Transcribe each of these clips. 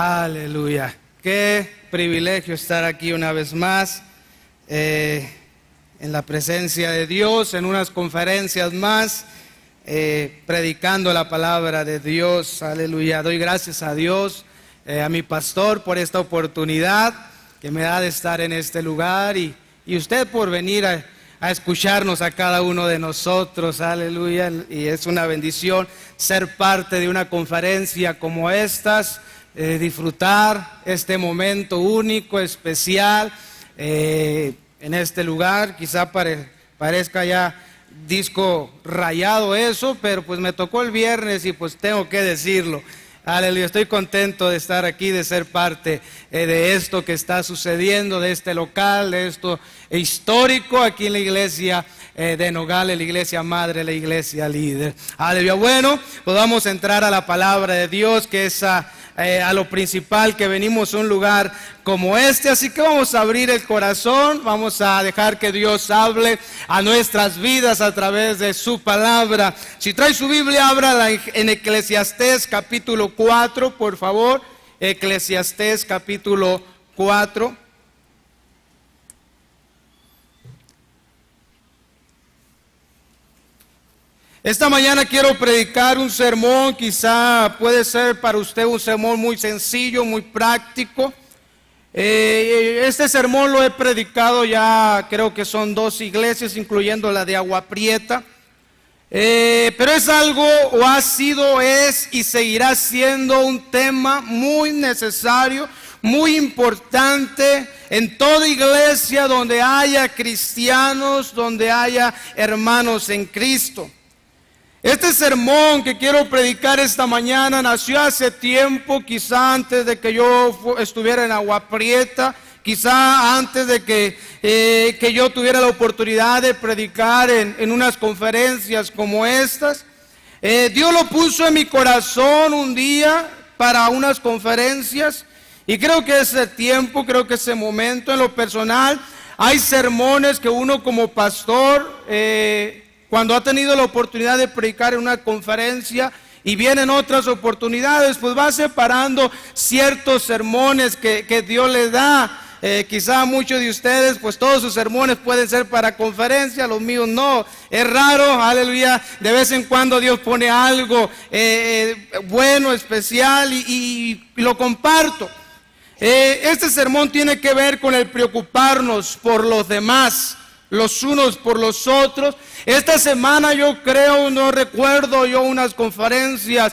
Aleluya. Qué privilegio estar aquí una vez más en la presencia de Dios, en unas conferencias más, predicando la palabra de Dios. Aleluya. Doy gracias a Dios, a mi pastor por esta oportunidad que me da de estar en este lugar y usted por venir a escucharnos a cada uno de nosotros. Aleluya. Y es una bendición ser parte de una conferencia como estas. Disfrutar este momento único, especial, en este lugar. Quizá parezca ya disco rayado eso, pero pues me tocó el viernes y pues tengo que decirlo. Aleluya, estoy contento de estar aquí, de ser parte de esto que está sucediendo, de este local, de esto histórico aquí en la iglesia de Nogales, la iglesia madre, la iglesia líder. Aleluya. Bueno, pues vamos a entrar a la palabra de Dios, que es a lo principal, que venimos a un lugar como este. Así que vamos a abrir el corazón, vamos a dejar que Dios hable a nuestras vidas a través de su palabra. Si trae su Biblia, ábrala en Eclesiastés capítulo 4, por favor. Eclesiastés capítulo 4. Esta mañana quiero predicar un sermón, quizá puede ser para usted un sermón muy sencillo, muy práctico. Este sermón lo he predicado ya, creo que son 2 iglesias, incluyendo la de Agua Prieta. Pero es algo, o ha sido, es y seguirá siendo un tema muy necesario, muy importante en toda iglesia donde haya cristianos, donde haya hermanos en Cristo. Este sermón que quiero predicar esta mañana nació hace tiempo, quizá antes de que yo estuviera en Agua Prieta, quizá antes de que yo tuviera la oportunidad de predicar en unas conferencias como estas. Dios lo puso en mi corazón un día para unas conferencias y creo que ese tiempo, creo que ese momento en lo personal, hay sermones que uno como pastor, cuando ha tenido la oportunidad de predicar en una conferencia y vienen otras oportunidades, pues va separando ciertos sermones que Dios le da. Quizá a muchos de ustedes, pues todos sus sermones pueden ser para conferencia, los míos no. Es raro, aleluya, de vez en cuando Dios pone algo bueno, especial y lo comparto. Este sermón tiene que ver con el preocuparnos por los demás, los unos por los otros. Esta semana yo creo, no recuerdo yo unas conferencias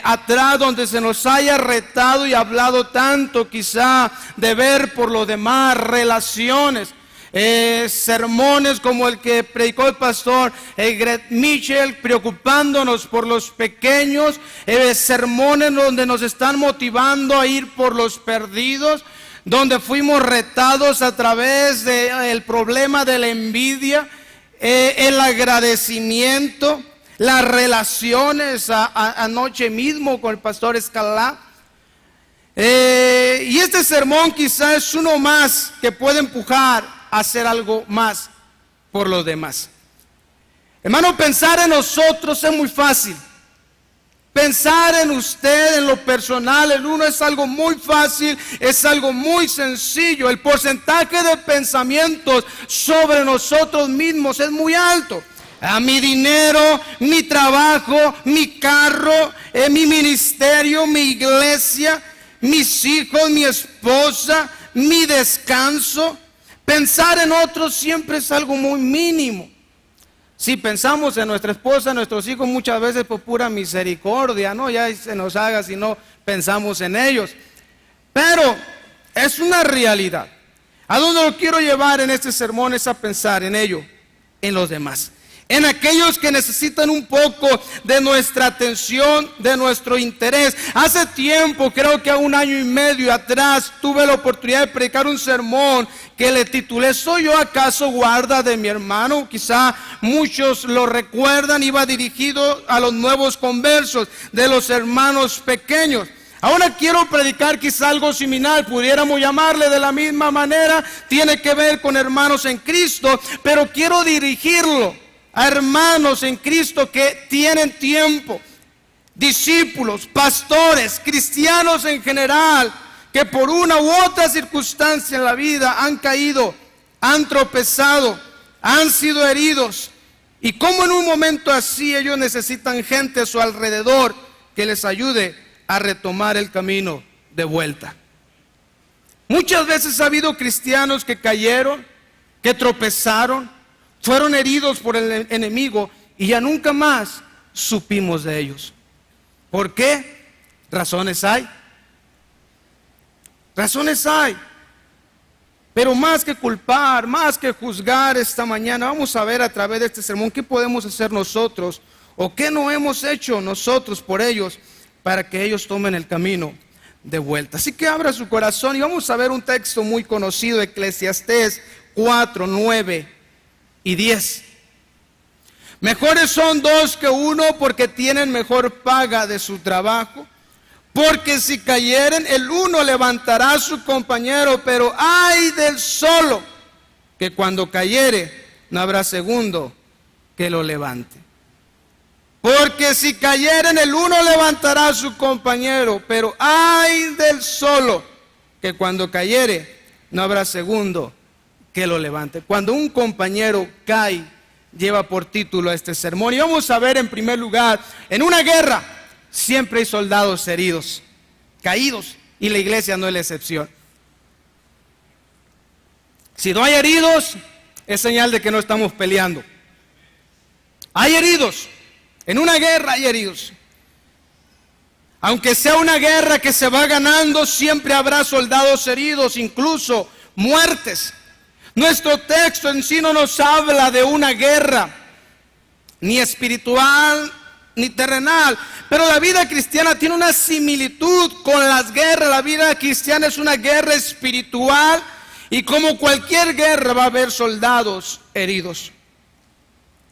atrás donde se nos haya retado y hablado tanto quizá de ver por los demás, relaciones. Sermones como el que predicó el pastor Greg Mitchell, preocupándonos por los pequeños, sermones donde nos están motivando a ir por los perdidos, donde fuimos retados a través del problema de la envidia, el agradecimiento, las relaciones, anoche mismo con el pastor Escalá. Y este sermón quizás es uno más que puede empujar a hacer algo más por los demás. Hermano, pensar en nosotros es muy fácil. Pensar en usted, en lo personal, en uno es algo muy fácil, es algo muy sencillo. El porcentaje de pensamientos sobre nosotros mismos es muy alto. Mi dinero, mi trabajo, mi carro, mi ministerio, mi iglesia, mis hijos, mi esposa, mi descanso. Pensar en otros siempre es algo muy mínimo. Si pensamos en nuestra esposa, en nuestros hijos, muchas veces por pura misericordia, ¿no? Ya se nos haga si no pensamos en ellos. Pero es una realidad. ¿A dónde lo quiero llevar en este sermón? Es a pensar en ello, en los demás. En aquellos que necesitan un poco de nuestra atención, de nuestro interés. Hace tiempo, creo que a 1 año y medio atrás, tuve la oportunidad de predicar un sermón que le titulé ¿Soy yo acaso guarda de mi hermano? Quizá muchos lo recuerdan, iba dirigido a los nuevos conversos, de los hermanos pequeños. Ahora quiero predicar quizá algo similar, pudiéramos llamarle de la misma manera, tiene que ver con hermanos en Cristo, pero quiero dirigirlo a hermanos en Cristo que tienen tiempo discípulos, pastores, cristianos en general, que por una u otra circunstancia en la vida han caído, han tropezado, han sido heridos. Y como en un momento así ellos necesitan gente a su alrededor que les ayude a retomar el camino de vuelta. Muchas veces ha habido cristianos que cayeron, que tropezaron, fueron heridos por el enemigo y ya nunca más supimos de ellos. ¿Por qué? Razones hay. Razones hay. Pero más que culpar, más que juzgar esta mañana, vamos a ver a través de este sermón qué podemos hacer nosotros o qué no hemos hecho nosotros por ellos para que ellos tomen el camino de vuelta. Así que abra su corazón y vamos a ver un texto muy conocido, Eclesiastés 4, 9 y 10. Mejores son dos que uno porque tienen mejor paga de su trabajo. Porque si cayeren, el uno levantará a su compañero, pero ay del solo, que cuando cayere, no habrá segundo que lo levante. Porque si cayeren, el uno levantará a su compañero, pero ay del solo, que cuando cayere, no habrá segundo que lo levante. Cuando un compañero cae, lleva por título a este sermón. Y vamos a ver en primer lugar, en una guerra, siempre hay soldados heridos, caídos, y la iglesia no es la excepción. Si no hay heridos, es señal de que no estamos peleando. Hay heridos, en una guerra hay heridos. Aunque sea una guerra que se va ganando, siempre habrá soldados heridos, incluso muertes. Nuestro texto en sí no nos habla de una guerra, ni espiritual, ni terrenal, pero la vida cristiana tiene una similitud con las guerras. La vida cristiana es una guerra espiritual y como cualquier guerra va a haber soldados heridos.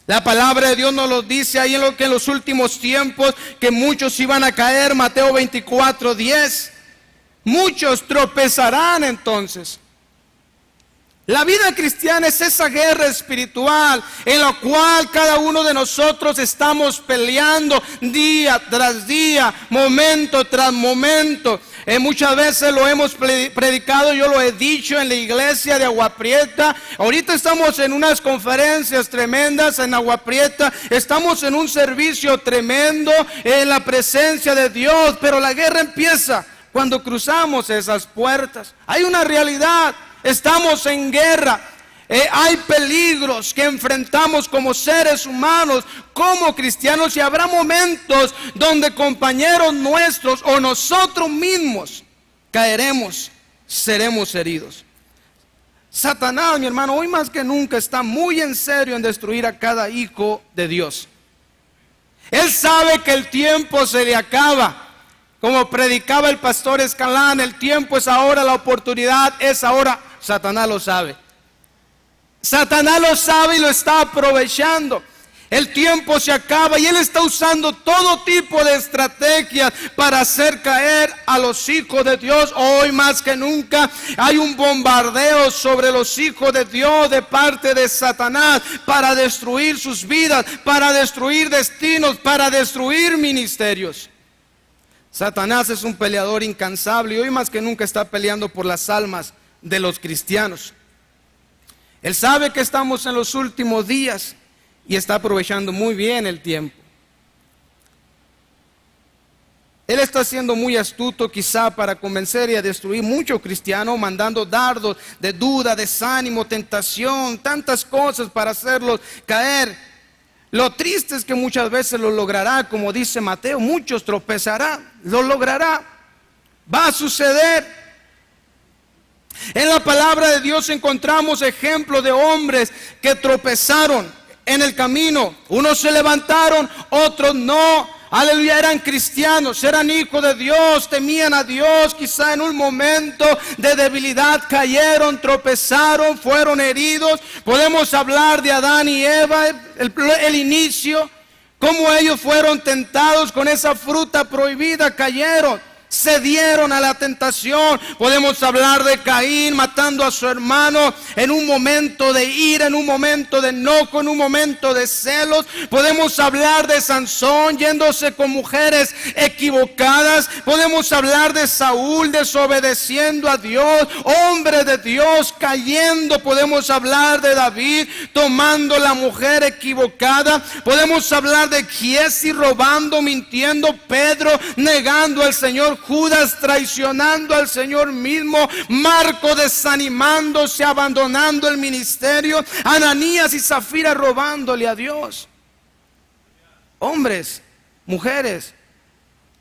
La palabra de Dios nos lo dice ahí en los últimos tiempos que muchos iban a caer, Mateo 24, 10. Muchos tropezarán entonces. La vida cristiana es esa guerra espiritual en la cual cada uno de nosotros estamos peleando día tras día, momento tras momento. Muchas veces lo hemos predicado, yo lo he dicho en la iglesia de Agua Prieta. Ahorita estamos en unas conferencias tremendas en Agua Prieta, estamos en un servicio tremendo en la presencia de Dios, pero la guerra empieza cuando cruzamos esas puertas. Hay una realidad. Estamos en guerra, hay peligros que enfrentamos como seres humanos, como cristianos, y habrá momentos donde compañeros nuestros o nosotros mismos caeremos, seremos heridos. Satanás, mi hermano, hoy más que nunca está muy en serio en destruir a cada hijo de Dios. Él sabe que el tiempo se le acaba. Como predicaba el pastor Escalán, el tiempo es ahora, la oportunidad es ahora. Satanás lo sabe. Satanás lo sabe y lo está aprovechando. El tiempo se acaba y él está usando todo tipo de estrategias para hacer caer a los hijos de Dios. Hoy más que nunca hay un bombardeo sobre los hijos de Dios de parte de Satanás para destruir sus vidas, para destruir destinos, para destruir ministerios. Satanás es un peleador incansable y hoy más que nunca está peleando por las almas de los cristianos. Él sabe que estamos en los últimos días y está aprovechando muy bien el tiempo. Él está siendo muy astuto quizá para convencer y a destruir muchos cristianos, mandando dardos de duda, desánimo, tentación, tantas cosas para hacerlos caer. Lo triste es que muchas veces lo logrará, como dice Mateo, muchos tropezarán, lo logrará, va a suceder. En la palabra de Dios encontramos ejemplos de hombres que tropezaron en el camino. Unos se levantaron, otros no. Aleluya, eran cristianos, eran hijos de Dios, temían a Dios. Quizá en un momento de debilidad cayeron, tropezaron, fueron heridos. Podemos hablar de Adán y Eva, el inicio, cómo ellos fueron tentados con esa fruta prohibida, cayeron. cedieron a la tentación. Podemos hablar de Caín matando a su hermano en un momento de ira, en un momento de enojo, en un momento de celos. Podemos hablar de Sansón yéndose con mujeres equivocadas. Podemos hablar de Saúl desobedeciendo a Dios, hombre de Dios cayendo. Podemos hablar de David tomando la mujer equivocada. Podemos hablar de Giesi robando, mintiendo, Pedro negando al Señor, Judas traicionando al Señor mismo, Marco desanimándose, abandonando el ministerio, Ananías y Zafira robándole a Dios. Hombres, mujeres,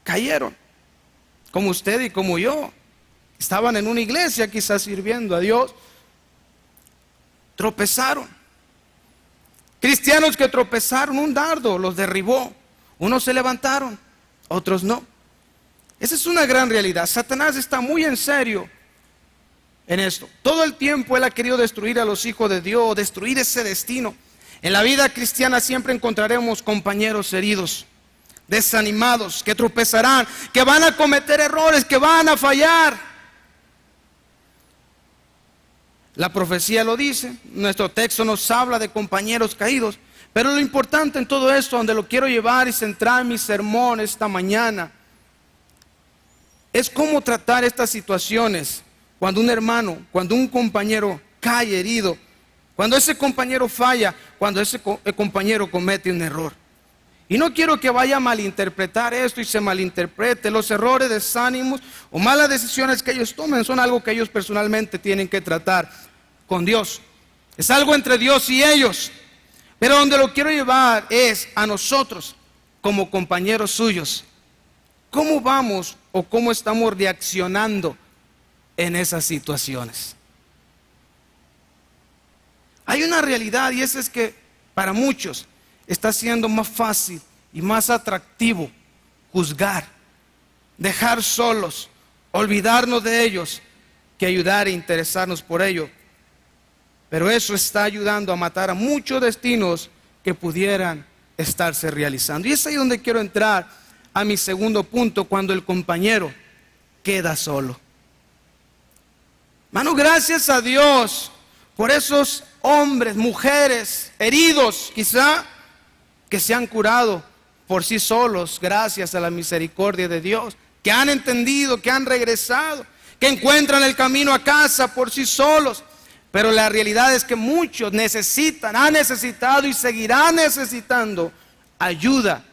cayeron, como usted y como yo. Estaban en una iglesia quizás sirviendo a Dios, tropezaron. Cristianos que tropezaron, un dardo los derribó. Unos se levantaron, otros no. Esa es una gran realidad. Satanás está muy en serio en esto. Todo el tiempo él ha querido destruir a los hijos de Dios, destruir ese destino. En la vida cristiana siempre encontraremos compañeros heridos, desanimados, que tropezarán, que van a cometer errores, que van a fallar. La profecía lo dice, nuestro texto nos habla de compañeros caídos, pero lo importante en todo esto, donde lo quiero llevar y centrar mi sermón esta mañana, es cómo tratar estas situaciones cuando un hermano, cuando un compañero cae herido, cuando ese compañero falla, cuando ese compañero comete un error. Y no quiero que vaya a malinterpretar esto y se malinterprete. Los errores, desánimos o malas decisiones que ellos tomen son algo que ellos personalmente tienen que tratar con Dios. Es algo entre Dios y ellos. Pero donde lo quiero llevar es a nosotros como compañeros suyos. ¿Cómo vamos o cómo estamos reaccionando en esas situaciones? Hay una realidad, y esa es que para muchos está siendo más fácil y más atractivo juzgar, dejar solos, olvidarnos de ellos, que ayudar e interesarnos por ellos. Pero eso está ayudando a matar a muchos destinos que pudieran estarse realizando. Y es ahí donde quiero entrar a mi segundo punto, cuando el compañero queda solo. Hermano, gracias a Dios por esos hombres, mujeres heridos quizá, que se han curado por sí solos gracias a la misericordia de Dios, que han entendido, que han regresado, que encuentran el camino a casa por sí solos. Pero la realidad es que muchos necesitan, han necesitado y seguirán necesitando ayuda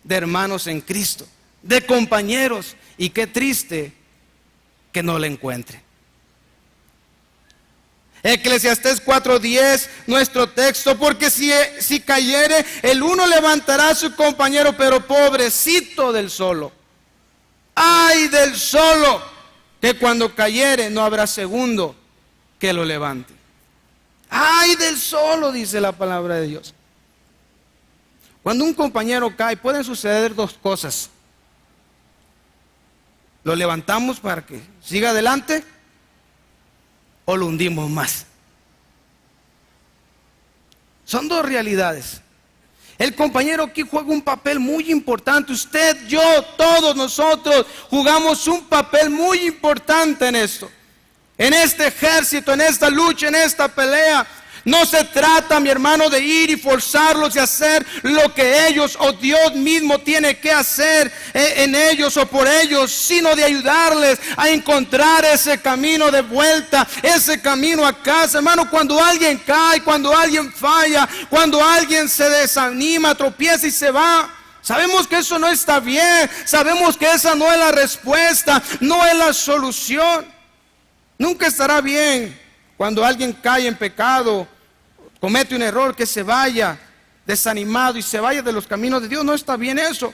de hermanos en Cristo, de compañeros, y qué triste que no la encuentren. Eclesiastés 4:10, nuestro texto: porque si cayere, el uno levantará a su compañero, pero pobrecito del solo. Ay del solo, que cuando cayere no habrá segundo que lo levante. Ay del solo, dice la palabra de Dios. Cuando un compañero cae, pueden suceder dos cosas: lo levantamos para que siga adelante, o lo hundimos más. Son dos realidades. El compañero aquí juega un papel muy importante. Usted, yo, todos nosotros jugamos un papel muy importante en esto, en este ejército, en esta lucha, en esta pelea. No se trata, mi hermano, de ir y forzarlos y hacer lo que ellos o Dios mismo tiene que hacer en ellos o por ellos, sino de ayudarles a encontrar ese camino de vuelta, ese camino a casa. Hermano, cuando alguien cae, cuando alguien falla, cuando alguien se desanima, tropieza y se va, sabemos que eso no está bien, sabemos que esa no es la respuesta, no es la solución. Nunca estará bien cuando alguien cae en pecado, comete un error, que se vaya desanimado y se vaya de los caminos de Dios. No está bien eso.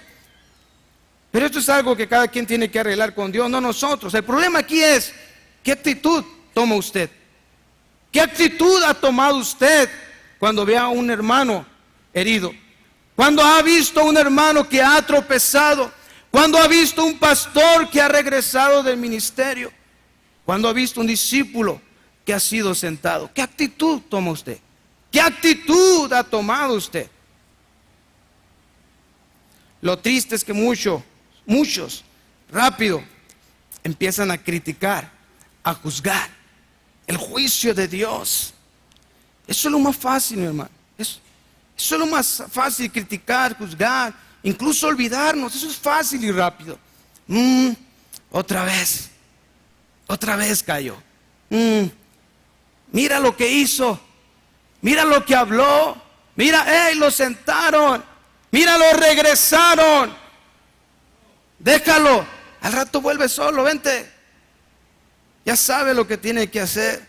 Pero esto es algo que cada quien tiene que arreglar con Dios, no nosotros. El problema aquí es, ¿qué actitud toma usted? ¿Qué actitud ha tomado usted cuando ve a un hermano herido? Cuando ha visto a un hermano que ha tropezado, cuando ha visto un pastor que ha regresado del ministerio, cuando ha visto un discípulo que ha sido sentado. ¿Qué actitud toma usted? ¿Qué actitud ha tomado usted? Lo triste es que muchos, rápido, empiezan a criticar, a juzgar. El juicio de Dios. Eso es lo más fácil, mi hermano. Eso es lo más fácil, criticar, juzgar, incluso olvidarnos. Eso es fácil y rápido. Otra vez cayó. Mira lo que hizo, mira lo que habló, mira, lo sentaron, mira, lo regresaron. Déjalo, al rato vuelve solo, vente. Ya sabe lo que tiene que hacer.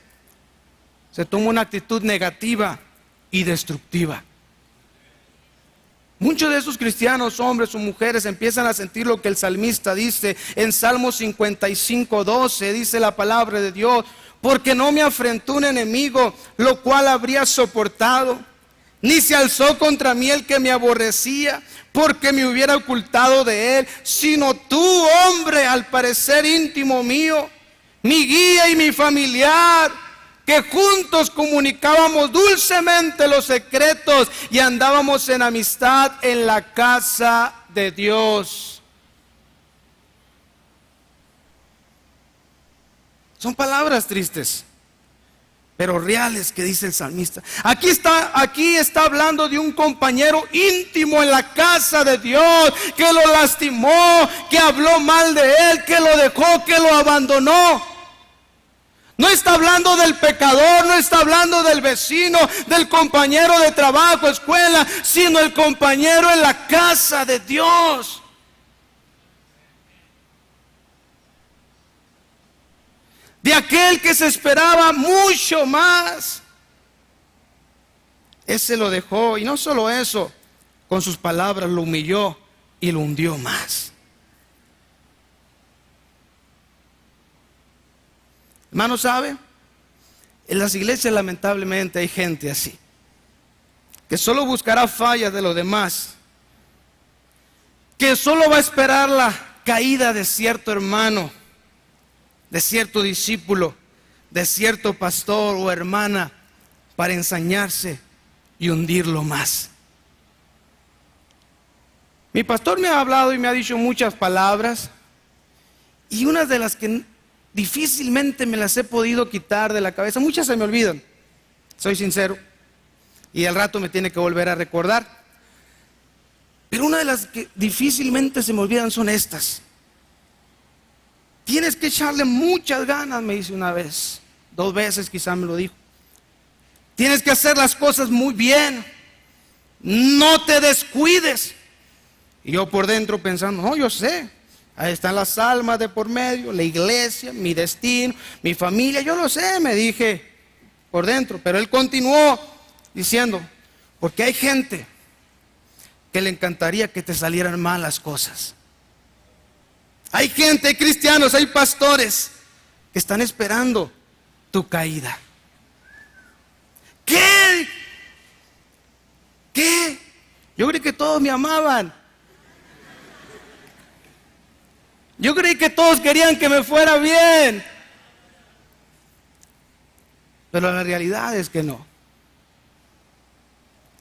Se toma una actitud negativa y destructiva. Muchos de esos cristianos, hombres o mujeres, empiezan a sentir lo que el salmista dice en Salmo 55:12, dice la palabra de Dios: porque no me afrentó un enemigo, lo cual habría soportado, ni se alzó contra mí el que me aborrecía, porque me hubiera ocultado de él, sino tú, hombre, al parecer íntimo mío, mi guía y mi familiar, que juntos comunicábamos dulcemente los secretos y andábamos en amistad en la casa de Dios. Son palabras tristes, pero reales, que dice el salmista. Aquí está hablando de un compañero íntimo en la casa de Dios, que lo lastimó, que habló mal de él, que lo dejó, que lo abandonó. No está hablando del pecador, no está hablando del vecino, del compañero de trabajo, escuela, sino el compañero en la casa de Dios. De aquel que se esperaba mucho más. Ese lo dejó, y no solo eso, con sus palabras lo humilló y lo hundió más. Hermano, ¿sabe? En las iglesias lamentablemente hay gente así, que solo buscará fallas de los demás, que solo va a esperar la caída de cierto hermano, de cierto discípulo, de cierto pastor o hermana, para ensañarse y hundirlo más. Mi pastor me ha hablado y me ha dicho muchas palabras, y unas de las que difícilmente me las he podido quitar de la cabeza, muchas se me olvidan, soy sincero, y al rato me tiene que volver a recordar, pero una de las que difícilmente se me olvidan son estas. Tienes que echarle muchas ganas, me dice una vez, 2 veces quizá me lo dijo. Tienes que hacer las cosas muy bien, no te descuides. Y yo por dentro pensando, no, yo sé, ahí están las almas de por medio, la iglesia, mi destino, mi familia, yo lo sé, me dije por dentro. Pero él continuó diciendo, porque hay gente que le encantaría que te salieran mal las cosas. Hay gente, hay cristianos, hay pastores que están esperando tu caída. ¿Qué? Yo creí que todos me amaban. Yo creí que todos querían que me fuera bien. Pero la realidad es que no.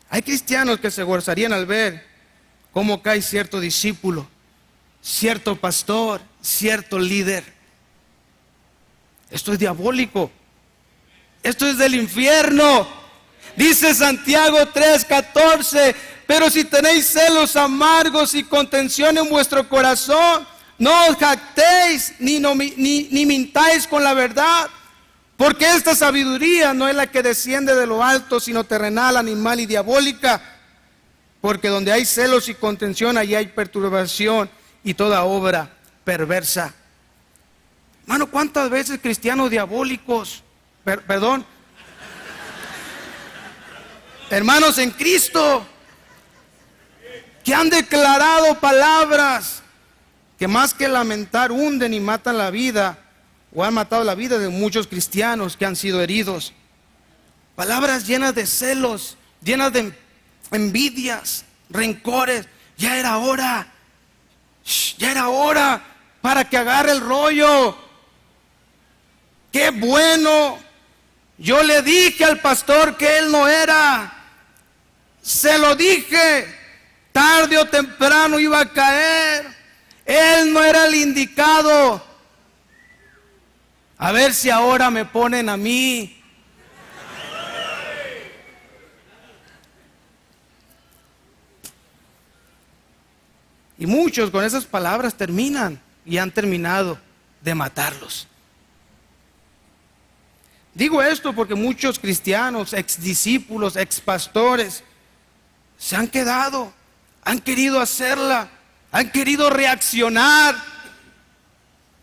Hay cristianos que se gozarían al ver cómo cae cierto discípulo, cierto pastor, cierto líder. Esto es diabólico. Esto es del infierno. Dice Santiago 3:14, pero si tenéis celos amargos y contención en vuestro corazón, no os jactéis ni mintáis con la verdad, porque esta sabiduría no es la que desciende de lo alto, sino terrenal, animal y diabólica. Porque donde hay celos y contención, allí hay perturbación y toda obra perversa. Hermano, ¿cuántas veces cristianos diabólicos, hermanos en Cristo, que han declarado palabras que más que lamentar hunden y matan la vida, o han matado la vida de muchos cristianos que han sido heridos? Palabras llenas de celos, llenas de envidias, rencores. Ya era hora para que agarre el rollo. Qué bueno, yo le dije al pastor que él no era, se lo dije, tarde o temprano iba a caer, él no era el indicado. A ver si ahora me ponen a mí. Y muchos con esas palabras terminan y han terminado de matarlos. Digo esto porque muchos cristianos, ex discípulos, ex pastores, se han quedado, han querido hacerla, han querido reaccionar,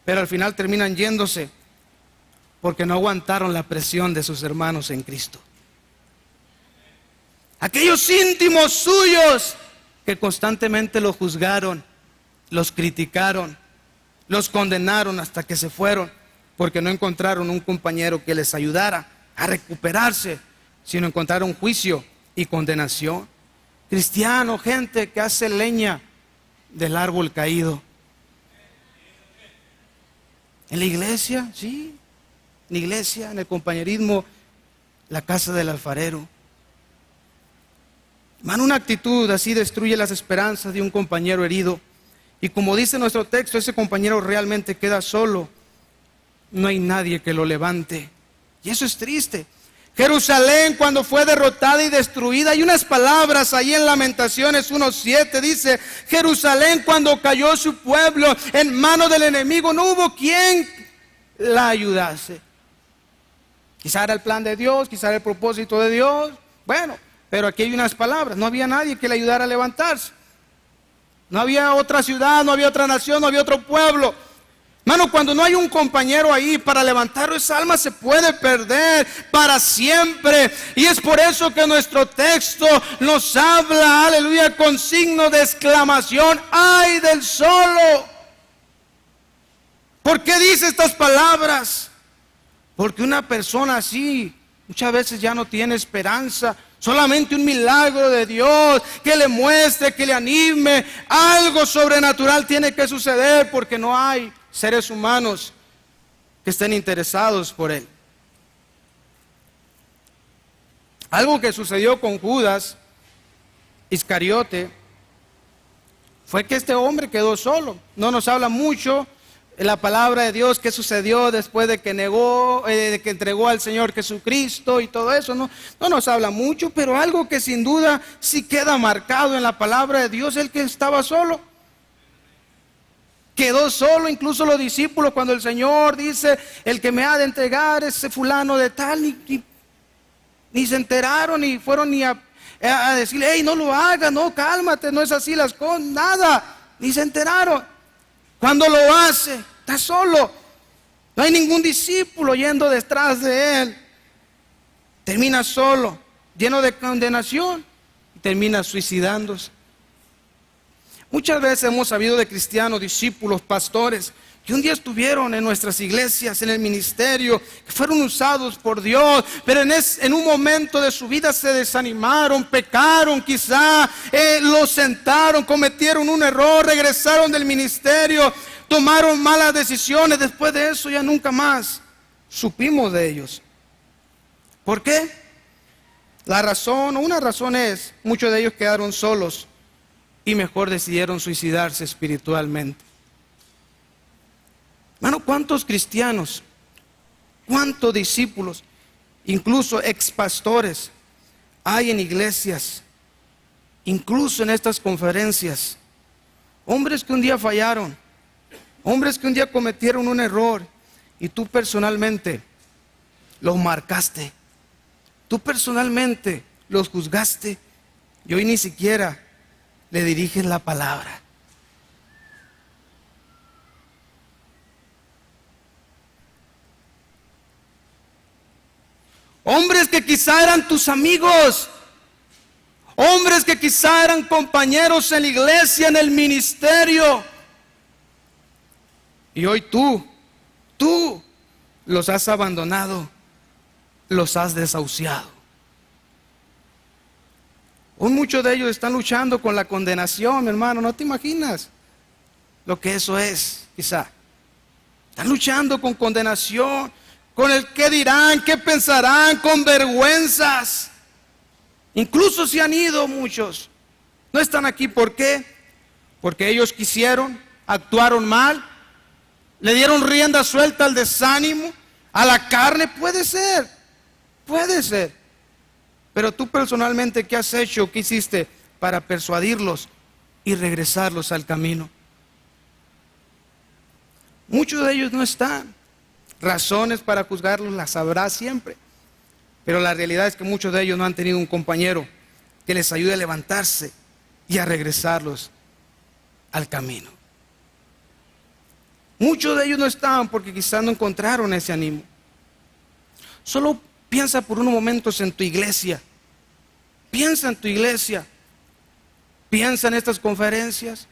pero al final terminan yéndose porque no aguantaron la presión de sus hermanos en Cristo. Aquellos íntimos suyos que constantemente los juzgaron, los criticaron, los condenaron hasta que se fueron, porque no encontraron un compañero que les ayudara a recuperarse, sino encontraron juicio y condenación. Cristiano, gente que hace leña del árbol caído. En la iglesia, sí, en la iglesia, en el compañerismo, la casa del alfarero. Hermano, una actitud así destruye las esperanzas de un compañero herido. Y como dice nuestro texto, ese compañero realmente queda solo. No hay nadie que lo levante. Y eso es triste. Jerusalén, cuando fue derrotada y destruida, hay unas palabras ahí en Lamentaciones 1:7, dice: Jerusalén, cuando cayó su pueblo en manos del enemigo, no hubo quien la ayudase. Quizá era el plan de Dios, quizá era el propósito de Dios. Bueno, pero aquí hay unas palabras: no había nadie que le ayudara a levantarse. No había otra ciudad, no había otra nación, no había otro pueblo. Hermano, cuando no hay un compañero ahí para levantarlo, esa alma se puede perder para siempre. Y es por eso que nuestro texto nos habla, aleluya, con signo de exclamación: ¡ay del solo! ¿Por qué dice estas palabras? Porque una persona así muchas veces ya no tiene esperanza. Solamente un milagro de Dios que le muestre, que le anime. Algo sobrenatural tiene que suceder, porque no hay seres humanos que estén interesados por él. Algo que sucedió con Judas Iscariote fue que este hombre quedó solo. No nos habla mucho en la palabra de Dios qué sucedió después de que negó, de que entregó al Señor Jesucristo y todo eso. No nos habla mucho, pero algo que sin duda sí queda marcado en la palabra de Dios: el que estaba solo. Quedó solo. Incluso los discípulos, cuando el Señor dice: el que me ha de entregar ese fulano de tal, ni se enteraron, ni fueron ni a decirle: hey, no lo hagas, no, cálmate, no es así las cosas, nada, ni se enteraron. Cuando lo hace, está solo. No hay ningún discípulo yendo detrás de él. Termina solo, lleno de condenación, y termina suicidándose. Muchas veces hemos sabido de cristianos, discípulos, pastores, que un día estuvieron en nuestras iglesias, en el ministerio, que fueron usados por Dios, pero en un momento de su vida se desanimaron, pecaron quizá, los sentaron, cometieron un error, regresaron del ministerio, tomaron malas decisiones. Después de eso ya nunca más supimos de ellos. ¿Por qué? Una razón es: muchos de ellos quedaron solos y mejor decidieron suicidarse espiritualmente. Hermano, ¿cuántos cristianos, cuántos discípulos, incluso expastores hay en iglesias, incluso en estas conferencias? Hombres que un día fallaron, hombres que un día cometieron un error, y tú personalmente los marcaste, tú personalmente los juzgaste, y hoy ni siquiera le diriges la palabra. Hombres que quizá eran tus amigos, hombres que quizá eran compañeros en la iglesia, en el ministerio, y hoy tú los has abandonado, los has desahuciado. Hoy muchos de ellos están luchando con la condenación, mi hermano. No te imaginas lo que eso es, quizá. Están luchando con condenación, con el qué dirán, qué pensarán, con vergüenzas. Incluso se han ido muchos. No están aquí, ¿por qué? Porque ellos quisieron, actuaron mal, le dieron rienda suelta al desánimo, A la carne puede ser. Pero tú personalmente, ¿qué has hecho? ¿Qué hiciste para persuadirlos y regresarlos al camino? Muchos de ellos no están. Razones para juzgarlos las habrá siempre. Pero la realidad es que muchos de ellos no han tenido un compañero que les ayude a levantarse y a regresarlos al camino. Muchos de ellos no estaban porque quizás no encontraron ese ánimo. Solo piensa por unos momentos en tu iglesia. Piensa en tu iglesia. Piensa en estas conferencias.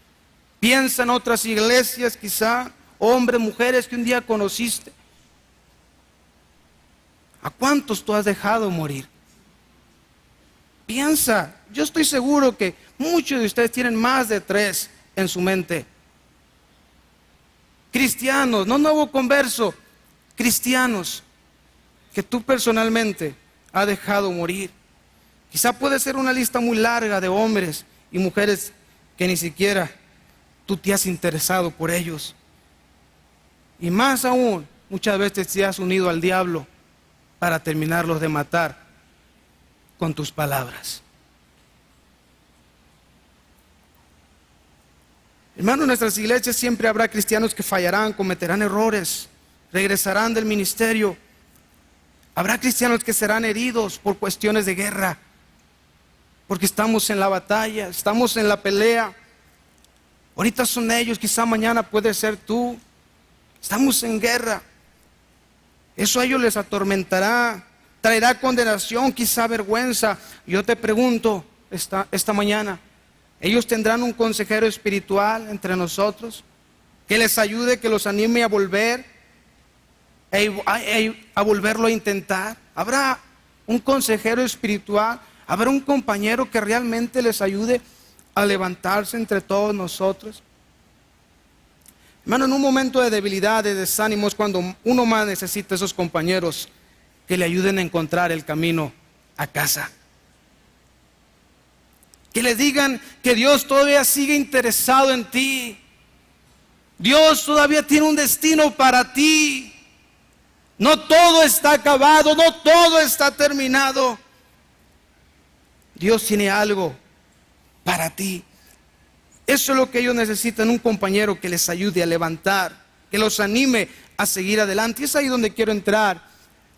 Piensa en otras iglesias, quizá, hombres, mujeres que un día conociste. ¿A cuántos tú has dejado morir? Piensa, yo estoy seguro que muchos de ustedes tienen más de 3 en su mente. Cristianos, no nuevo converso, cristianos que tú personalmente has dejado morir. Quizá puede ser una lista muy larga de hombres y mujeres que ni siquiera tú te has interesado por ellos. Y más aún, muchas veces te has unido al diablo para terminarlos de matar con tus palabras. Hermanos, en nuestras iglesias siempre habrá cristianos que fallarán, cometerán errores, regresarán del ministerio. Habrá cristianos que serán heridos por cuestiones de guerra, porque estamos en la batalla, estamos en la pelea. Ahorita son ellos, quizá mañana puede ser tú. Estamos en guerra. Eso a ellos les atormentará, traerá condenación, quizá vergüenza. Yo te pregunto esta mañana, ¿ellos tendrán un consejero espiritual entre nosotros que les ayude, que los anime a volver, a volverlo a intentar? ¿Habrá un consejero espiritual? ¿Habrá un compañero que realmente les ayude a levantarse entre todos nosotros? Hermano, en un momento de debilidad, de desánimo, es cuando uno más necesita esos compañeros que le ayuden a encontrar el camino a casa. Que le digan que Dios todavía sigue interesado en ti. Dios todavía tiene un destino para ti. No todo está acabado, no todo está terminado. Dios tiene algo para ti. Eso es lo que ellos necesitan, un compañero que les ayude a levantar, que los anime a seguir adelante. Y es ahí donde quiero entrar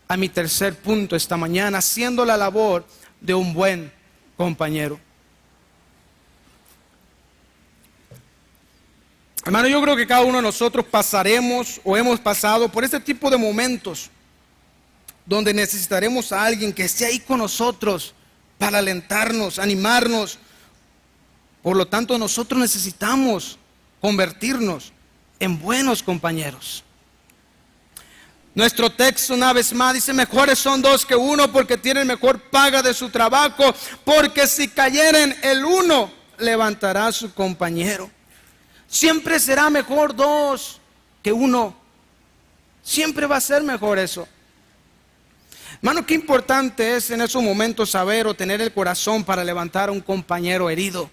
a mi tercer punto esta mañana, haciendo la labor de un buen compañero. Hermano, yo creo que cada uno de nosotros pasaremos o hemos pasado por este tipo de momentos donde necesitaremos a alguien que esté ahí con nosotros para alentarnos, animarnos. Por lo tanto, nosotros necesitamos convertirnos en buenos compañeros. Nuestro texto una vez más dice: mejores son 2 que 1 porque tienen mejor paga de su trabajo, porque si cayeren el uno, levantará a su compañero. Siempre será mejor 2 que 1. Siempre va a ser mejor eso. Hermano, qué importante es en esos momentos saber o tener el corazón para levantar a un compañero herido.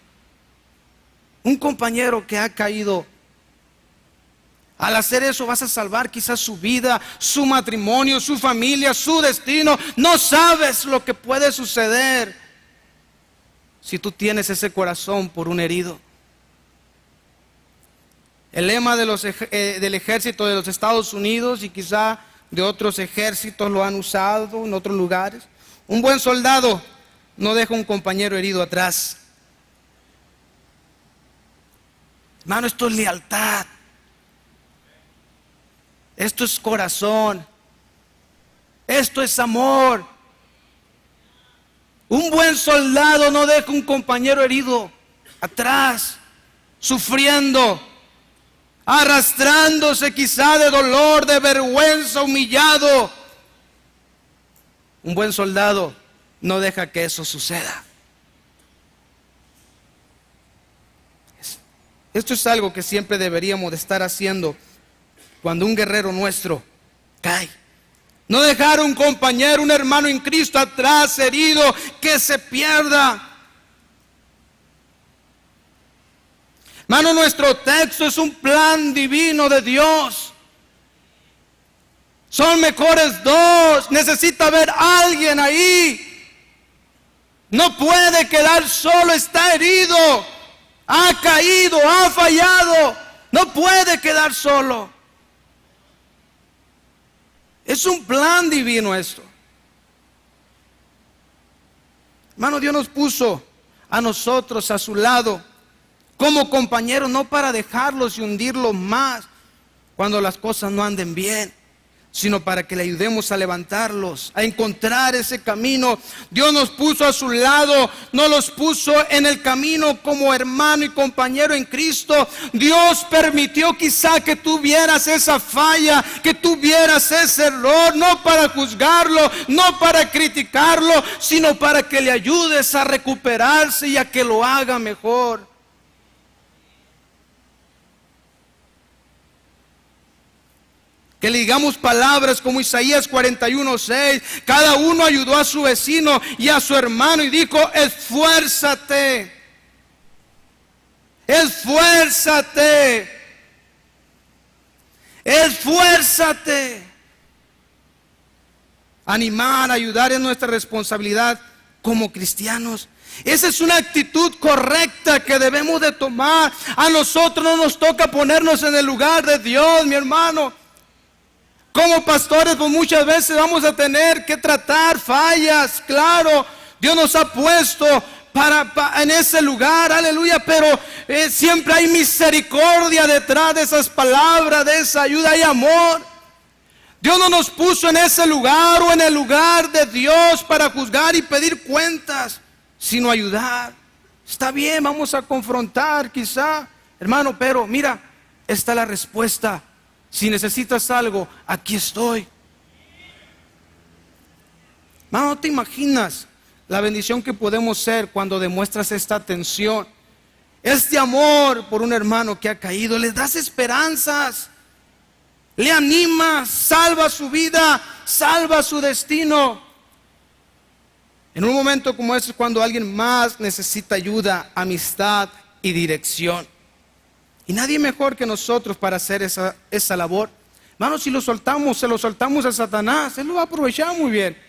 Un compañero que ha caído. Al hacer eso vas a salvar quizás su vida, su matrimonio, su familia, su destino. No sabes lo que puede suceder si tú tienes ese corazón por un herido. El lema del ejército de los Estados Unidos y quizá de otros ejércitos lo han usado en otros lugares: un buen soldado no deja un compañero herido atrás. Hermano, esto es lealtad. Esto es corazón. Esto es amor. Un buen soldado no deja un compañero herido atrás, sufriendo, arrastrándose quizá de dolor, de vergüenza, humillado. Un buen soldado no deja que eso suceda. Esto es algo que siempre deberíamos de estar haciendo cuando un guerrero nuestro cae. No dejar un compañero, un hermano en Cristo atrás, herido, que se pierda. Hermano, nuestro texto es un plan divino de Dios. Son mejores dos. Necesita haber alguien ahí. No puede quedar solo, está herido, ha caído, ha fallado. No puede quedar solo. Es un plan divino esto. Hermano, Dios nos puso a nosotros a su lado como compañeros, no para dejarlos y hundirlos más cuando las cosas no anden bien, sino para que le ayudemos a levantarlos, a encontrar ese camino. Dios nos puso a su lado, no los puso en el camino como hermano y compañero en Cristo. Dios permitió quizá que tuvieras esa falla, que tuvieras ese error, no para juzgarlo, no para criticarlo, sino para que le ayudes a recuperarse y a que lo haga mejor. Que le digamos palabras como Isaías 41:6. Cada uno ayudó a su vecino y a su hermano y dijo: esfuérzate, esfuérzate, esfuérzate. Animar, ayudar es nuestra responsabilidad como cristianos. Esa es una actitud correcta que debemos de tomar. A nosotros no nos toca ponernos en el lugar de Dios, mi hermano. Como pastores, pues muchas veces vamos a tener que tratar fallas, claro. Dios nos ha puesto en ese lugar, aleluya, pero siempre hay misericordia detrás de esas palabras, de esa ayuda, hay amor. Dios no nos puso en ese lugar o en el lugar de Dios para juzgar y pedir cuentas, sino ayudar. Está bien, vamos a confrontar quizá, hermano, pero mira, esta es la respuesta. Si necesitas algo, aquí estoy. Hermano, no te imaginas la bendición que podemos ser cuando demuestras esta atención, este amor por un hermano que ha caído. Le das esperanzas, le animas, salva su vida, salva su destino. En un momento como este es cuando alguien más necesita ayuda, amistad y dirección. Y nadie mejor que nosotros para hacer esa labor. Hermano, si lo soltamos, se lo soltamos a Satanás, él lo va a aprovechar muy bien.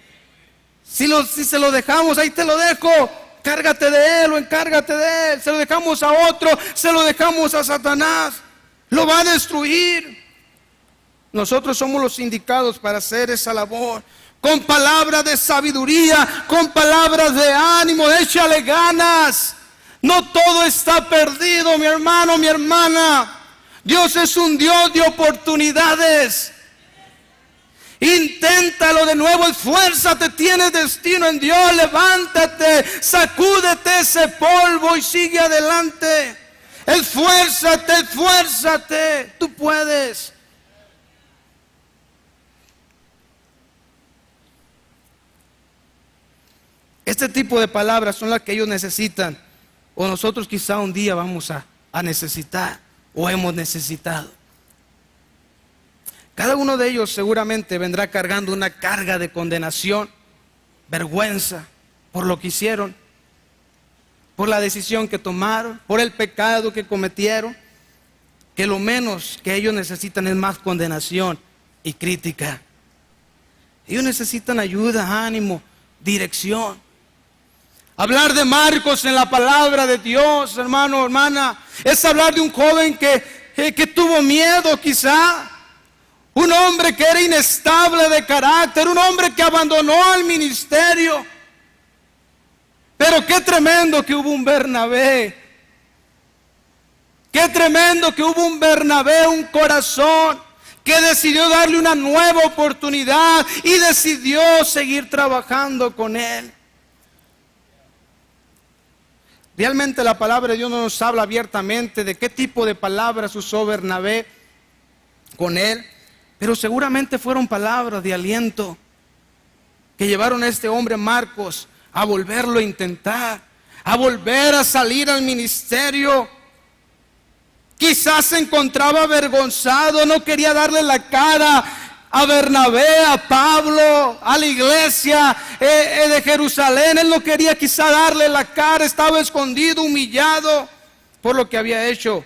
Si se lo dejamos, ahí te lo dejo, cárgate de él o encárgate de él. Se lo dejamos a otro, se lo dejamos a Satanás, lo va a destruir. Nosotros somos los indicados para hacer esa labor. Con palabras de sabiduría, con palabras de ánimo, échale ganas. No todo está perdido, mi hermano, mi hermana. Dios es un Dios de oportunidades. Inténtalo de nuevo, esfuérzate, tienes destino en Dios, levántate, sacúdete ese polvo y sigue adelante. Esfuérzate, esfuérzate, tú puedes. Este tipo de palabras son las que ellos necesitan. O nosotros quizá un día vamos a necesitar o hemos necesitado. Cada uno de ellos seguramente vendrá cargando una carga de condenación, vergüenza por lo que hicieron, por la decisión que tomaron, por el pecado que cometieron, que lo menos que ellos necesitan es más condenación y crítica. Ellos necesitan ayuda, ánimo, dirección. Hablar de Marcos en la palabra de Dios, hermano, hermana, es hablar de un joven que tuvo miedo quizá. Un hombre que era inestable de carácter, un hombre que abandonó el ministerio. Pero qué tremendo que hubo un Bernabé. Qué tremendo que hubo un Bernabé, un corazón que decidió darle una nueva oportunidad y decidió seguir trabajando con él. Realmente la palabra de Dios no nos habla abiertamente de qué tipo de palabras usó Bernabé con él, pero seguramente fueron palabras de aliento que llevaron a este hombre Marcos a volverlo a intentar, a volver a salir al ministerio. Quizás se encontraba avergonzado, no quería darle la cara a Bernabé, a Pablo, a la iglesia de Jerusalén. Él no quería quizá darle la cara, estaba escondido, humillado por lo que había hecho.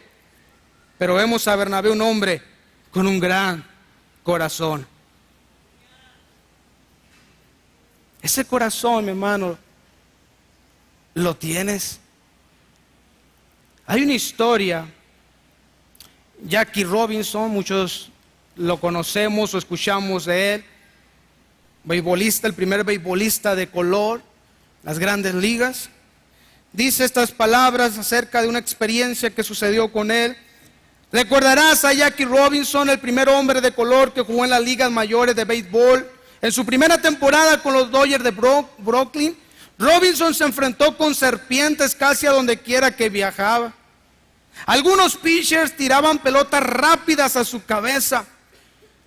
Pero vemos a Bernabé, un hombre con un gran corazón. Ese corazón, mi hermano, ¿lo tienes? Hay una historia, Jackie Robinson, muchos lo conocemos o escuchamos de él, beisbolista, el primer beisbolista de color, las grandes ligas. Dice estas palabras acerca de una experiencia que sucedió con él. Recordarás a Jackie Robinson, el primer hombre de color que jugó en las ligas mayores de béisbol. En su primera temporada con los Dodgers de Brooklyn, Robinson se enfrentó con serpientes casi a donde quiera que viajaba. Algunos pitchers tiraban pelotas rápidas a su cabeza.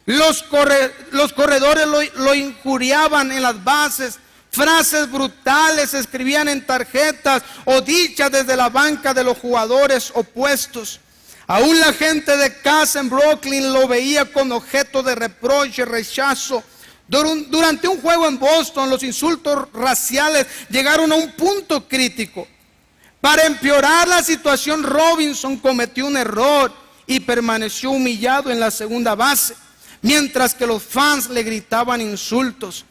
Los corredores lo injuriaban en las bases. Frases brutales se escribían en tarjetas o dichas desde la banca de los jugadores opuestos. Aún la gente de casa en Brooklyn lo veía con objeto de reproche, rechazo. Durante un juego en Boston, los insultos raciales llegaron a un punto crítico. Para empeorar la situación, Robinson cometió un error y permaneció humillado en la segunda base, mientras que los fans le gritaban insultos.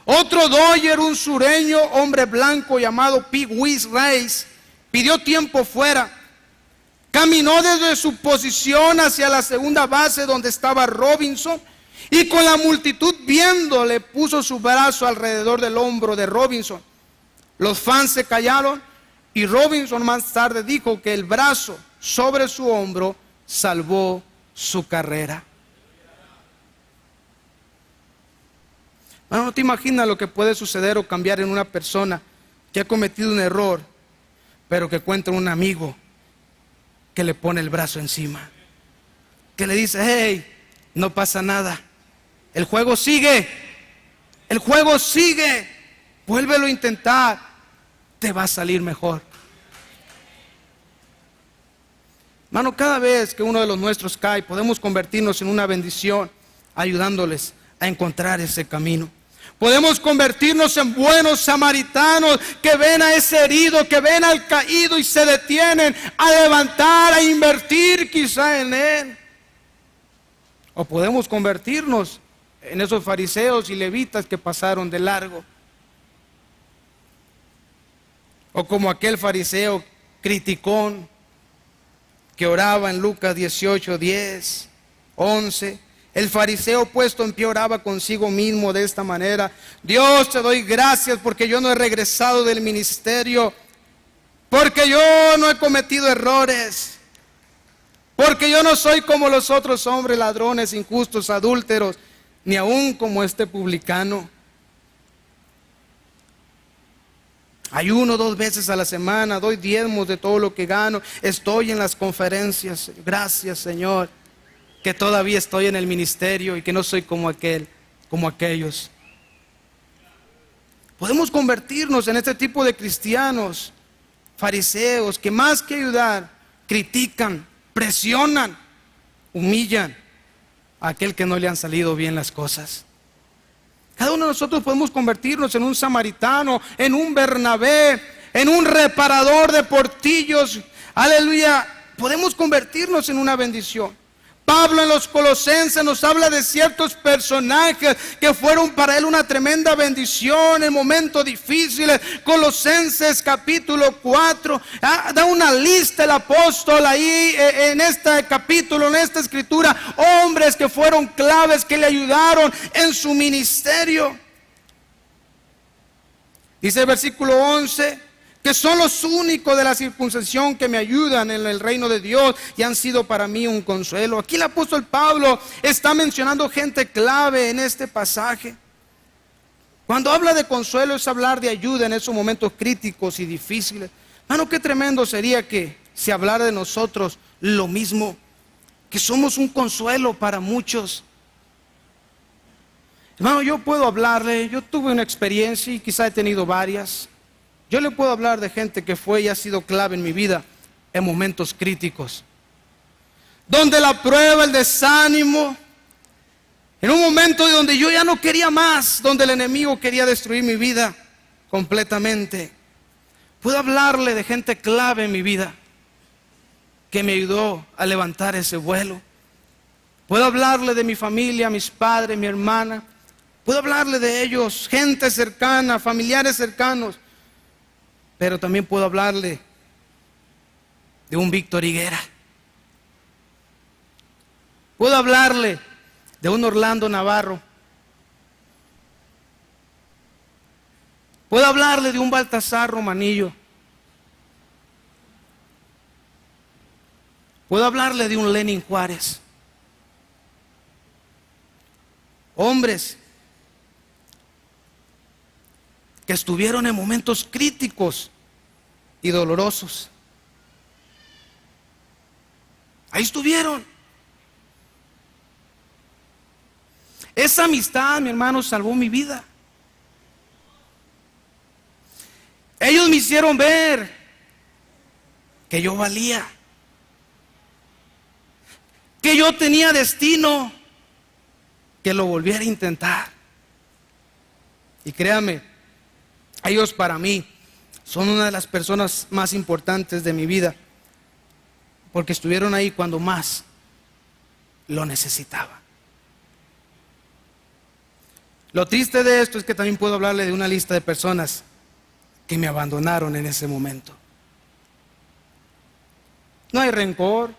Otro Dodger, un sureño, hombre blanco llamado Pete Reyes, pidió tiempo fuera. Caminó desde su posición hacia la segunda base donde estaba Robinson y con la multitud viéndole puso su brazo alrededor del hombro de Robinson. Los fans se callaron y Robinson más tarde dijo que el brazo sobre su hombro salvó su carrera. No te imaginas lo que puede suceder o cambiar en una persona que ha cometido un error, pero que encuentra un amigo que le pone el brazo encima, que le dice: hey, no pasa nada, el juego sigue, vuélvelo a intentar, te va a salir mejor. Hermano, cada vez que uno de los nuestros cae, podemos convertirnos en una bendición, ayudándoles a encontrar ese camino. Podemos convertirnos en buenos samaritanos que ven a ese herido, que ven al caído y se detienen a levantar, a invertir quizá en él. O podemos convertirnos en esos fariseos y levitas que pasaron de largo. O como aquel fariseo criticón que oraba en Lucas 18, 10, 11. El fariseo puesto en pie oraba consigo mismo de esta manera: Dios, te doy gracias porque yo no he regresado del ministerio, porque yo no he cometido errores, porque yo no soy como los otros hombres, ladrones, injustos, adúlteros, ni aún como este publicano. Ayuno 2 veces a la semana, doy diezmos de todo lo que gano, estoy en las conferencias. Gracias, Señor, que todavía estoy en el ministerio y que no soy como aquellos. Podemos convertirnos en este tipo de cristianos, fariseos, que más que ayudar, critican, presionan, humillan a aquel que no le han salido bien las cosas. Cada uno de nosotros podemos convertirnos en un samaritano, en un Bernabé, en un reparador de portillos. Aleluya, podemos convertirnos en una bendición. Pablo en los Colosenses nos habla de ciertos personajes que fueron para él una tremenda bendición en momentos difíciles. Colosenses capítulo 4, da una lista el apóstol ahí en este capítulo, en esta escritura, hombres que fueron claves, que le ayudaron en su ministerio. Dice el versículo 11, que son los únicos de la circuncisión que me ayudan en el reino de Dios y han sido para mí un consuelo. Aquí el apóstol Pablo está mencionando gente clave en este pasaje. Cuando habla de consuelo es hablar de ayuda en esos momentos críticos y difíciles. Hermano, qué tremendo sería que se hablara de nosotros lo mismo, que somos un consuelo para muchos. Hermano, yo puedo hablarle, yo tuve una experiencia y quizá he tenido varias. Yo le puedo hablar de gente que fue y ha sido clave en mi vida en momentos críticos, donde la prueba, el desánimo, en un momento donde yo ya no quería más, donde el enemigo quería destruir mi vida completamente. Puedo hablarle de gente clave en mi vida que me ayudó a levantar ese vuelo. Puedo hablarle de mi familia, mis padres, mi hermana. Puedo hablarle de ellos, gente cercana, familiares cercanos. Pero también puedo hablarle de un Víctor Higuera. Puedo hablarle de un Orlando Navarro. Puedo hablarle de un Baltasar Romanillo. Puedo hablarle de un Lenin Juárez. Hombres que estuvieron en momentos críticos y dolorosos. Ahí estuvieron. Esa amistad, mi hermano, salvó mi vida. Ellos me hicieron ver que yo valía, que yo tenía destino, que lo volviera a intentar. Y créame, ellos para mí son una de las personas más importantes de mi vida, porque estuvieron ahí cuando más lo necesitaba. Lo triste de esto es que también puedo hablarle de una lista de personas que me abandonaron en ese momento. No hay rencor,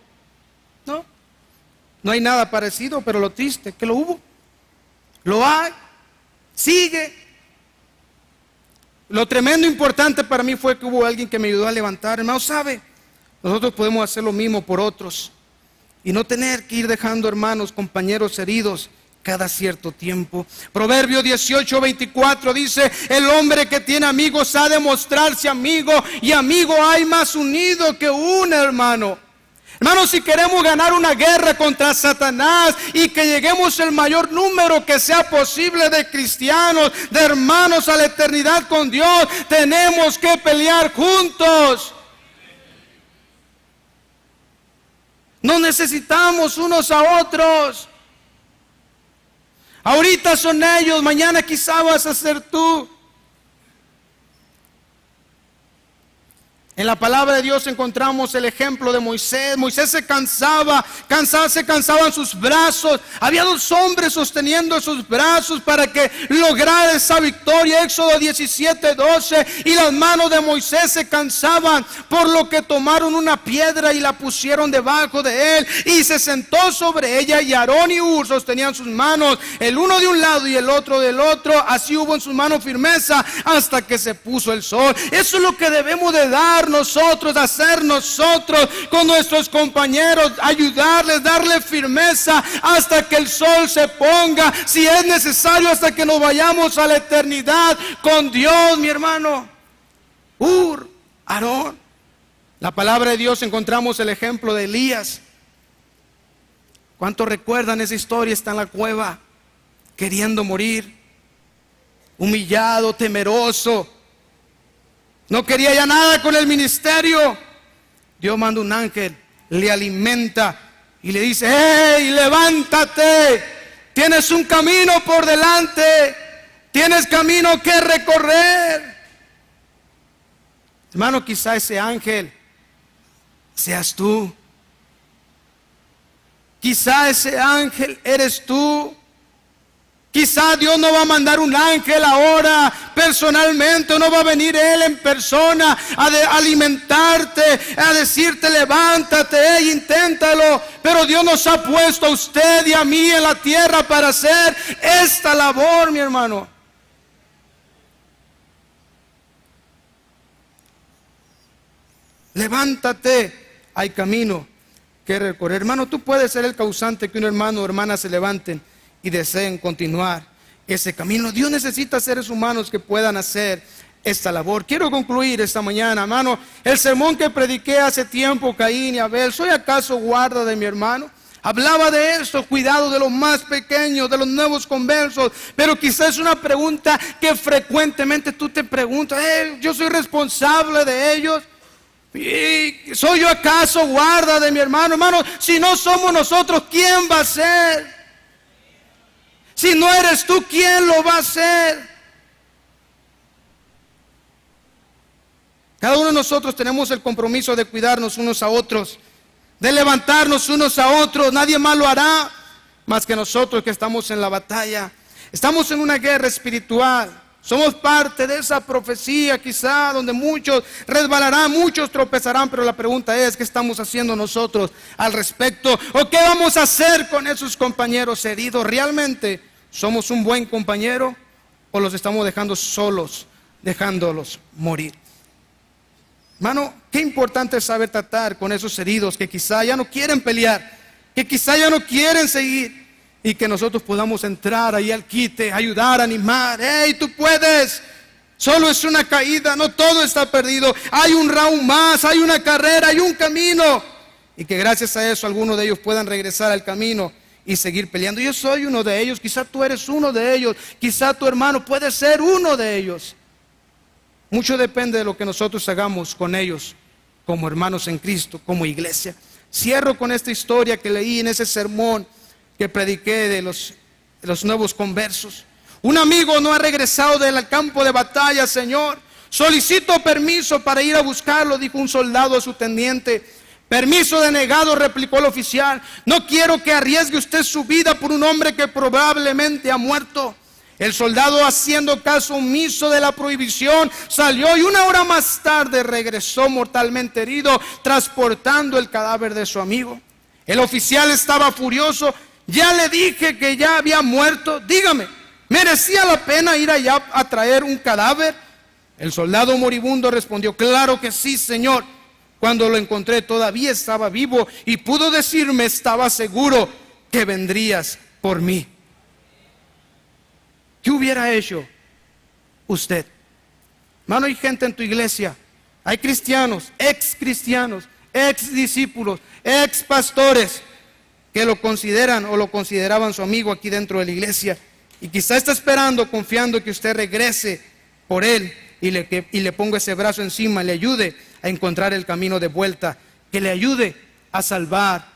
no hay nada parecido, pero lo triste es que lo hubo, lo hay, sigue. Lo tremendo importante para mí fue que hubo alguien que me ayudó a levantar. Hermano, ¿sabe? Nosotros podemos hacer lo mismo por otros y no tener que ir dejando hermanos, compañeros heridos cada cierto tiempo. Proverbio 18:24 dice: el hombre que tiene amigos ha de mostrarse amigo, y amigo hay más unido que un hermano. Hermanos, si queremos ganar una guerra contra Satanás y que lleguemos el mayor número que sea posible de cristianos, de hermanos a la eternidad con Dios, tenemos que pelear juntos. Nos necesitamos unos a otros. Ahorita son ellos, mañana quizá vas a ser tú. En la palabra de Dios encontramos el ejemplo de Moisés. Moisés se cansaban sus brazos. Había dos hombres sosteniendo esos brazos para que lograra esa victoria. Éxodo 17:12. Y las manos de Moisés se cansaban, por lo que tomaron una piedra y la pusieron debajo de él, y se sentó sobre ella, y Aarón y Hur sostenían sus manos, el uno de un lado y el otro del otro. Así hubo en sus manos firmeza hasta que se puso el sol. Eso es lo que debemos de dar nosotros, hacer nosotros con nuestros compañeros, ayudarles, darle firmeza hasta que el sol se ponga, si es necesario hasta que nos vayamos a la eternidad con Dios, mi hermano. Hur, Aarón. La palabra de Dios encontramos el ejemplo de Elías. ¿Cuántos recuerdan esa historia? Está en la cueva queriendo morir, humillado, temeroso. No quería ya nada con el ministerio. Dios manda un ángel, le alimenta y le dice: ¡hey, levántate! Tienes un camino por delante, tienes camino que recorrer. Hermano, quizá ese ángel seas tú. Quizá ese ángel eres tú. Quizá Dios no va a mandar un ángel ahora personalmente, no va a venir Él en persona a alimentarte, a decirte: levántate, inténtalo. Pero Dios nos ha puesto a usted y a mí en la tierra para hacer esta labor, mi hermano. Levántate, hay camino que recorrer. Hermano, tú puedes ser el causante que un hermano o hermana se levanten y deseen continuar ese camino. Dios necesita seres humanos que puedan hacer esta labor. Quiero concluir esta mañana, hermano. El sermón que prediqué hace tiempo, Caín y Abel, ¿soy acaso guarda de mi hermano? Hablaba de esto, cuidado de los más pequeños, de los nuevos conversos. Pero quizás es una pregunta que frecuentemente tú te preguntas: ¿yo soy responsable de ellos? ¿Y soy yo acaso guarda de mi hermano? Hermano, si no somos nosotros, ¿quién va a ser? Si no eres tú, ¿quién lo va a hacer? Cada uno de nosotros tenemos el compromiso de cuidarnos unos a otros, de levantarnos unos a otros. Nadie más lo hará más que nosotros que estamos en la batalla. Estamos en una guerra espiritual. Somos parte de esa profecía quizá donde muchos resbalarán, muchos tropezarán, pero la pregunta es, ¿qué estamos haciendo nosotros al respecto? ¿O qué vamos a hacer con esos compañeros heridos? ¿Realmente somos un buen compañero o los estamos dejando solos, dejándolos morir? Hermano, qué importante es saber tratar con esos heridos que quizá ya no quieren pelear, que quizá ya no quieren seguir. Y que nosotros podamos entrar ahí al quite, ayudar, animar. ¡Hey, tú puedes! Solo es una caída, no todo está perdido. Hay un round más, hay una carrera, hay un camino. Y que gracias a eso algunos de ellos puedan regresar al camino y seguir peleando. Yo soy uno de ellos, quizá tú eres uno de ellos, quizá tu hermano puede ser uno de ellos. Mucho depende de lo que nosotros hagamos con ellos, como hermanos en Cristo, como iglesia. Cierro con esta historia que leí en ese sermón que prediqué de los nuevos conversos. Un amigo no ha regresado del campo de batalla, Señor. Solicito permiso para ir a buscarlo, dijo un soldado a su teniente. Permiso denegado, replicó el oficial. No quiero que arriesgue usted su vida por un hombre que probablemente ha muerto. El soldado, haciendo caso omiso de la prohibición, salió y 1 hora más tarde regresó mortalmente herido, transportando el cadáver de su amigo. El oficial estaba furioso. Ya le dije que ya había muerto. Dígame, ¿merecía la pena ir allá a traer un cadáver? El soldado moribundo respondió: claro que sí, Señor. Cuando lo encontré todavía estaba vivo y pudo decirme, estaba seguro que vendrías por mí. ¿Qué hubiera hecho usted? Hermano, hay gente en tu iglesia, hay cristianos, ex discípulos, ex pastores que lo consideran o lo consideraban su amigo aquí dentro de la iglesia, y quizá está esperando, confiando que usted regrese por él y le ponga ese brazo encima, le ayude a encontrar el camino de vuelta, que le ayude a salvar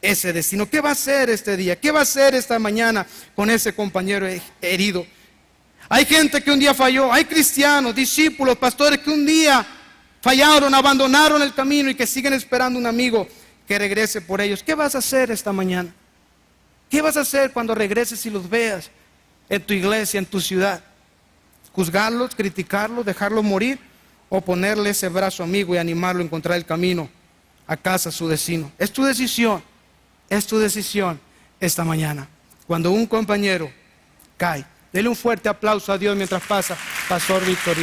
ese destino. ¿Qué va a hacer este día? ¿Qué va a hacer esta mañana con ese compañero herido? Hay gente que un día falló, hay cristianos, discípulos, pastores que un día fallaron, abandonaron el camino y que siguen esperando un amigo que regrese por ellos. ¿Qué vas a hacer esta mañana? ¿Qué vas a hacer cuando regreses y los veas en tu iglesia, en tu ciudad? ¿Juzgarlos, criticarlos, dejarlos morir? ¿O ponerle ese brazo amigo y animarlo a encontrar el camino a casa, a su destino? Es tu decisión esta mañana. Cuando un compañero cae, dele un fuerte aplauso a Dios mientras pasa Pastor Víctor.